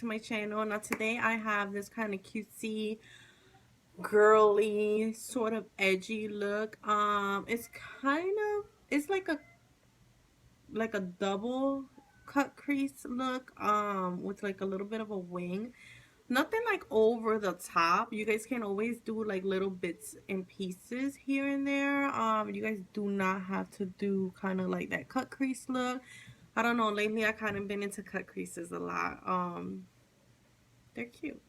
my channel. Now today I have this kind of cutesy, girly, sort of edgy look. It's kind of, it's like a double cut crease look, with like a little bit of a wing. Nothing like over the top. You guys can always do like little bits and pieces here and there. You guys do not have to do kind of like that cut crease look. I don't know, lately I kind of been into cut creases a lot. They're cute.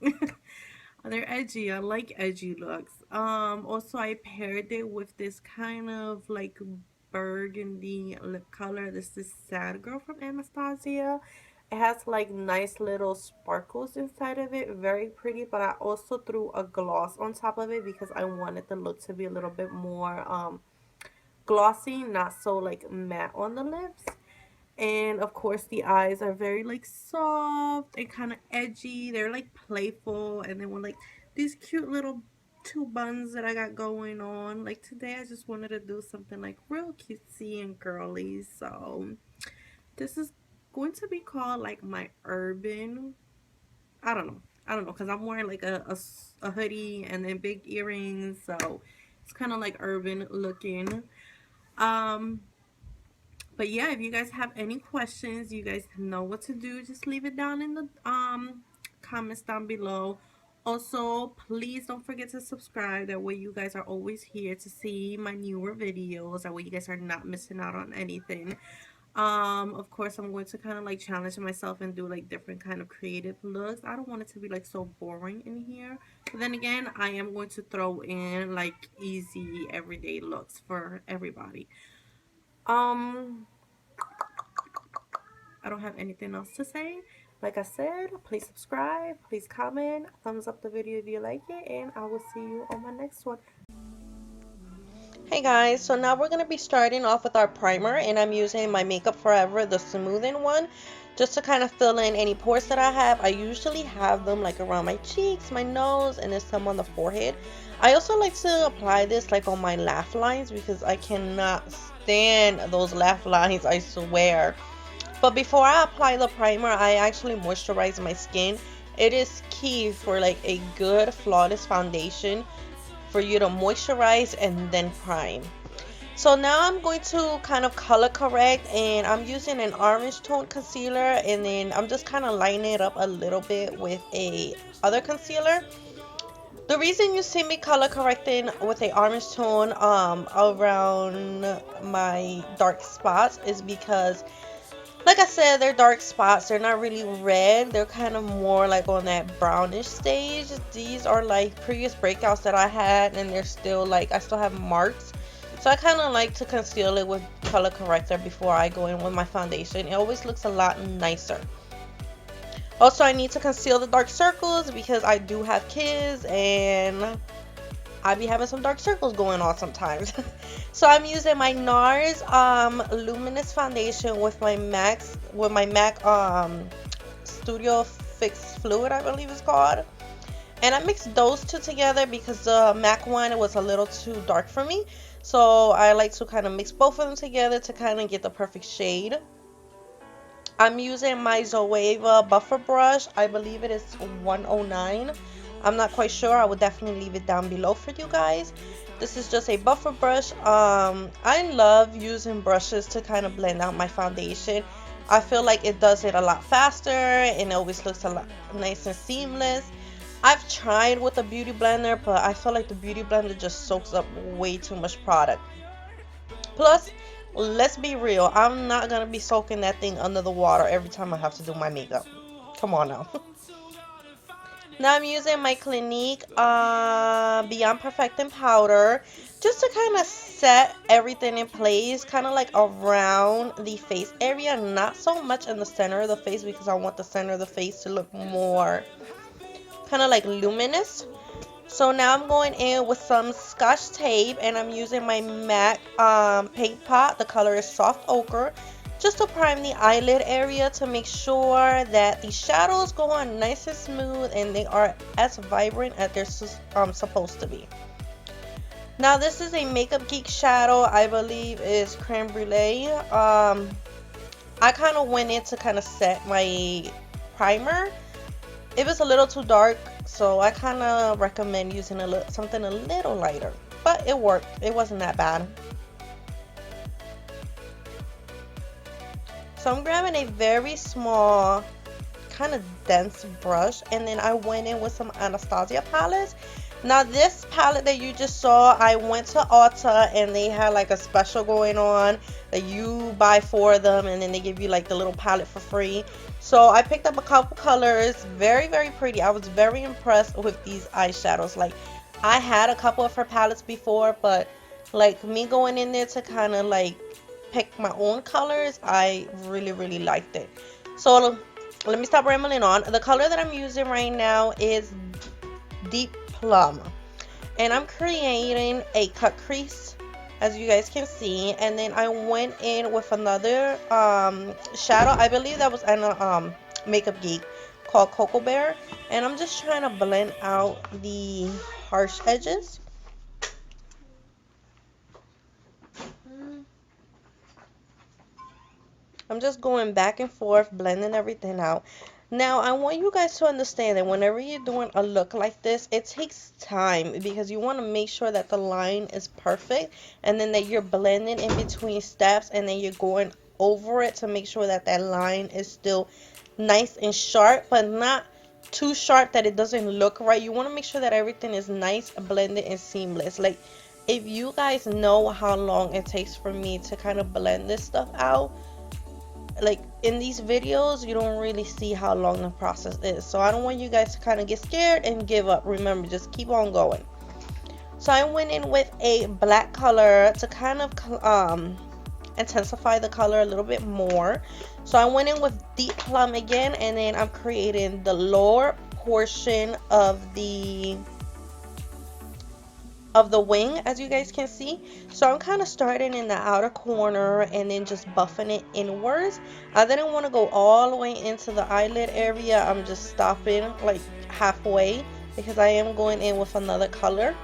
They're edgy. I like edgy looks. Also I paired it with this kind of like burgundy lip color. This is Sad Girl from Anastasia. It has like nice little sparkles inside of it. Very pretty, but I also threw a gloss on top of it because I wanted the look to be a little bit more glossy, not so like matte on the lips. And of course the eyes are very like soft and kind of edgy. They're like playful, and then with like these cute little two buns that I got going on. Like today I just wanted to do something like real cutesy and girly. So this is going to be called like my urban, I don't know because I'm wearing like a hoodie and then big earrings, so it's kind of like urban looking. um but yeah, if you guys have any questions, you guys know what to do. Just leave it down in the comments down below. Also, please don't forget to subscribe. That way you guys are always here to see my newer videos. That way you guys are not missing out on anything. Of course, I'm going to kind of like challenge myself and do like different kind of creative looks. I don't want it to be like so boring in here. But then again, I am going to throw in like easy everyday looks for everybody. um I don't have anything else to say. Like I said, please subscribe, please comment, thumbs up the video if you like it, and I will see you on my next one. Hey guys, so now we're going to be starting off with our primer, and I'm using my Makeup Forever, the smoothing one, just to kind of fill in any pores that I have. I usually have them like around my cheeks, my nose, and then some on the forehead. I also like to apply this like on my laugh lines because I cannot stand those laugh lines, I swear. But before I apply the primer, I actually moisturize my skin. It is key for like a good flawless foundation for you to moisturize and then prime. So now I'm going to kind of color correct, and I'm using an orange tone concealer, and then I'm just kind of lining it up a little bit with a other concealer. The reason you see me color correcting with a orange tone around my dark spots is because, like I said, they're dark spots. They're not really red. They're kind of more like on that brownish stage. These are like previous breakouts that I had, and they're still like, I still have marks. So I kind of like to conceal it with color corrector before I go in with my foundation. It always looks a lot nicer. Also, I need to conceal the dark circles because I do have kids, and I be having some dark circles going on sometimes. So I'm using my NARS luminous foundation with my MAC Studio Fix Fluid, I believe it's called. And I mixed those two together because the MAC one was a little too dark for me. So I like to kind of mix both of them together to kind of get the perfect shade. I'm using my Zoeva buffer brush. I believe it is 109. I'm not quite sure. I would definitely leave it down below for you guys. This is just a buffer brush. I love using brushes to kind of blend out my foundation. I feel like it does it a lot faster, and it always looks a lot nice and seamless. I've tried with a beauty blender, but I feel like the beauty blender just soaks up way too much product. Plus, let's be real, I'm not gonna be soaking that thing under the water every time I have to do my makeup. Come on now. Now I'm using my Clinique Beyond Perfecting powder just to kind of set everything in place, kind of like around the face area, not so much in the center of the face because I want the center of the face to look more kind of like luminous. So now I'm going in with some Scotch tape, and I'm using my MAC paint pot. The color is Soft Ochre, just to prime the eyelid area to make sure that the shadows go on nice and smooth and they are as vibrant as they're supposed to be. Now this is a Makeup Geek shadow. I believe is Creme Brulee. I kind of went in to kind of set my primer it was a little too dark, so I kind of recommend using something a little lighter. But it worked. It wasn't that bad. So I'm grabbing a very small, kind of dense brush, and then I went in with some Anastasia palettes. Now this palette that you just saw, I went to Ulta and they had like a special going on that you buy 4 of them and then they give you like the little palette for free. So I picked up a couple colors, very pretty. I was very impressed with these eyeshadows. Like, I had a couple of her palettes before, but like me going in there to kind of like pick my own colors, I really liked it. So let me stop rambling on. The color that I'm using right now is Deep Plum, and I'm creating a cut crease, as you guys can see. And then I went in with another shadow. I believe that was an Makeup Geek, called Cocoa Bear, and I'm just trying to blend out the harsh edges. I'm just going back and forth, blending everything out. Now, I want you guys to understand that whenever you're doing a look like this, it takes time because you want to make sure that the line is perfect, and then that you're blending in between steps, and then you're going over it to make sure that that line is still nice and sharp, but not too sharp that it doesn't look right. You want to make sure that everything is nice, blended, and seamless. Like, if you guys know how long it takes for me to kind of blend this stuff out, like in these videos, you don't really see how long the process is. So I don't want you guys to kind of get scared and give up. Remember, just keep on going. So I went in with a black color to kind of intensify the color a little bit more. So I went in with Deep Plum again, and then I'm creating the lower portion of the wing, as you guys can see. So I'm kind of starting in the outer corner and then just buffing it inwards. I didn't want to go all the way into the eyelid area. I'm just stopping like halfway because I am going in with another color.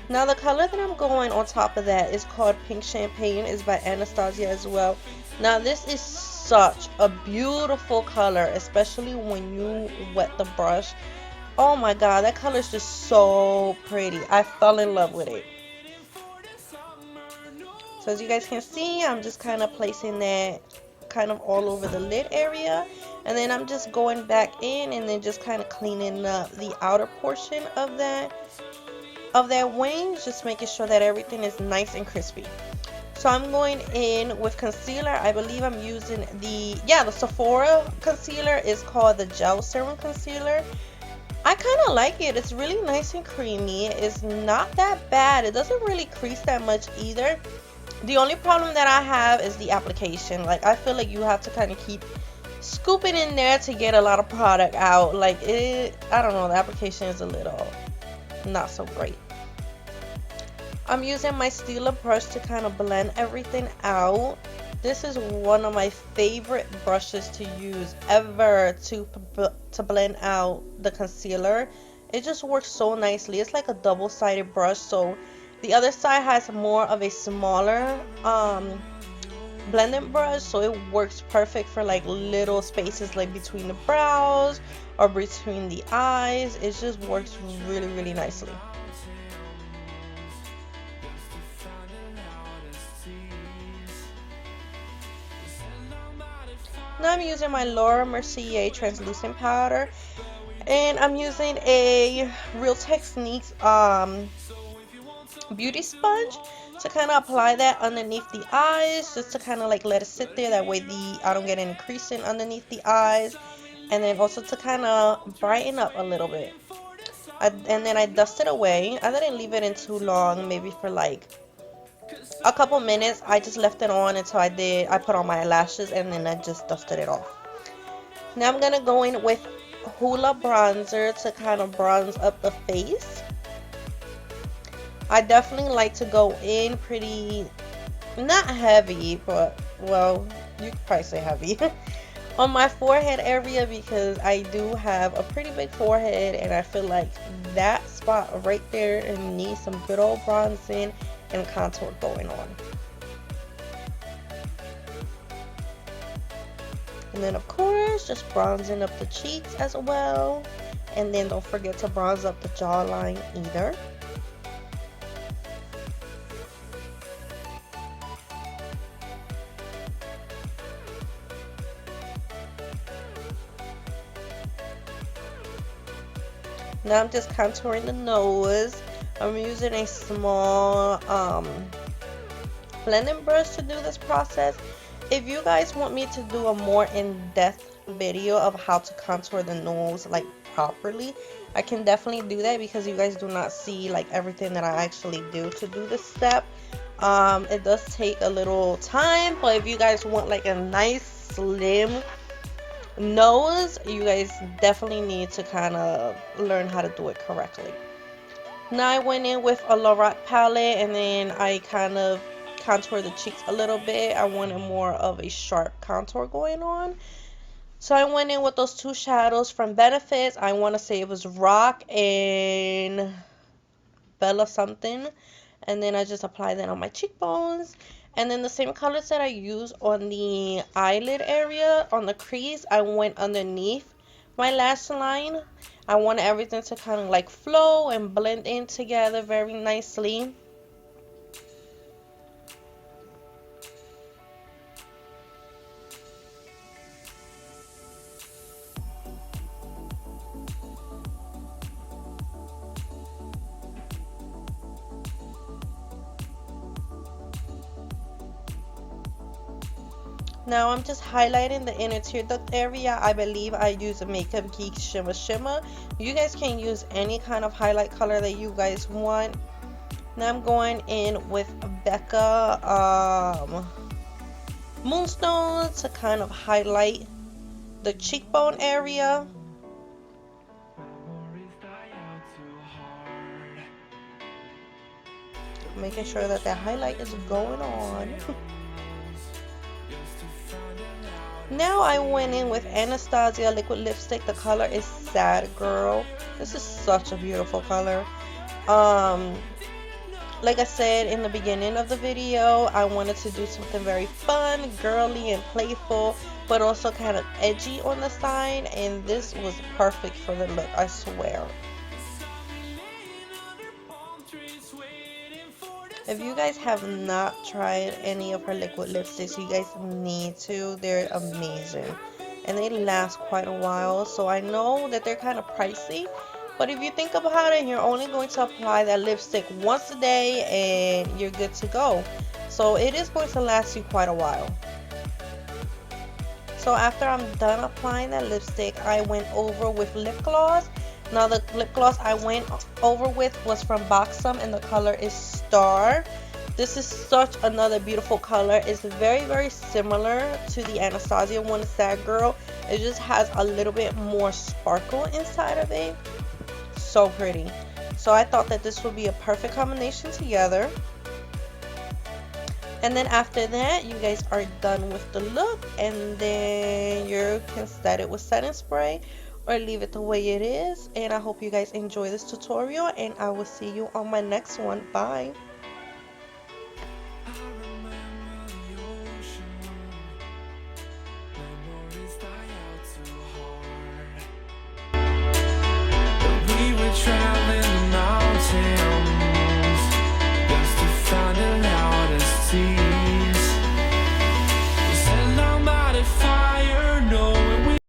Now the color that I'm going on top of that is called Pink Champagne. It's by Anastasia as well. Now this is such a beautiful color, especially when you wet the brush. Oh my god, that color is just so pretty. I fell in love with it. So as you guys can see, I'm just kind of placing that kind of all over the lid area, and then I'm just going back in and then just kind of cleaning up the outer portion of that wing, just making sure that everything is nice and crispy. So I'm going in with concealer. I believe I'm using the Sephora concealer. Is called the Gel Serum Concealer. I kind of like it. It's really nice and creamy. It's not that bad. It doesn't really crease that much either. The only problem that I have is the application. Like, I feel like you have to kind of keep scooping in there to get a lot of product out. Like, I don't know, the application is a little not so great. I'm using my Stila brush to kind of blend everything out. This is one of my favorite brushes to use ever to blend out the concealer. It just works so nicely. It's like a double-sided brush, so the other side has more of a smaller blending brush, so it works perfect for like little spaces like between the brows or between the eyes. It just works really nicely. Now I'm using my Laura Mercier translucent powder, and I'm using a Real Techniques beauty sponge to kind of apply that underneath the eyes, just to kind of like let it sit there. That way I don't get any creasing underneath the eyes, and then also to kind of brighten up a little bit. And then I dust it away. I didn't leave it in too long, maybe for like a couple minutes. I just left it on until I put on my lashes, and then I just dusted it off. Now I'm gonna go in with Hoola bronzer to kind of bronze up the face. I definitely like to go in pretty, not heavy, but well, you could probably say heavy on my forehead area, because I do have a pretty big forehead, and I feel like that spot right there needs some good old bronzing and contour going on. And then of course, just bronzing up the cheeks as well. And then don't forget to bronze up the jawline either. Now I'm just contouring the nose. I'm using a small blending brush to do this process. If you guys want me to do a more in-depth video of how to contour the nose like properly, I can definitely do that because you guys do not see like everything that I actually do to do this step. It does take a little time, but if you guys want like a nice slim nose, you guys definitely need to kind of learn how to do it correctly. Now I went in with a Lorac palette and then I kind of contour the cheeks a little bit. I wanted more of a sharp contour going on. So I went in with those two shadows from Benefits. I want to say it was Rock and Bella something. And then I just applied that on my cheekbones. And then the same colors that I used on the eyelid area, on the crease, I went underneath my lash line. I want everything to kind of like flow and blend in together very nicely. Now I'm just highlighting the inner tear duct area. I believe I use a Makeup Geek Shimmer Shimmer. You guys can use any kind of highlight color that you guys want. Now I'm going in with Becca Moonstone to kind of highlight the cheekbone area. Making sure that that highlight is going on. Now I went in with Anastasia liquid lipstick. The color is Sad Girl. This is such a beautiful color. Like I said in the beginning of the video, I wanted to do something very fun, girly, and playful, but also kind of edgy on the side, and this was perfect for the look, I swear. If you guys have not tried any of her liquid lipsticks, you guys need to. They're amazing. And they last quite a while. So I know that they're kind of pricey. But if you think about it, you're only going to apply that lipstick once a day and you're good to go. So it is going to last you quite a while. So after I'm done applying that lipstick, I went over with lip gloss. Now the lip gloss I went over with was from Buxom and the color is Star. This is such another beautiful color. It's very, very similar to the Anastasia one, Sad Girl. It just has a little bit more sparkle inside of it. So pretty. So I thought that this would be a perfect combination together. And then after that, you guys are done with the look, and then you can set it with setting spray or leave it the way it is. And I hope you guys enjoy this tutorial, and I will see you on my next one. Bye.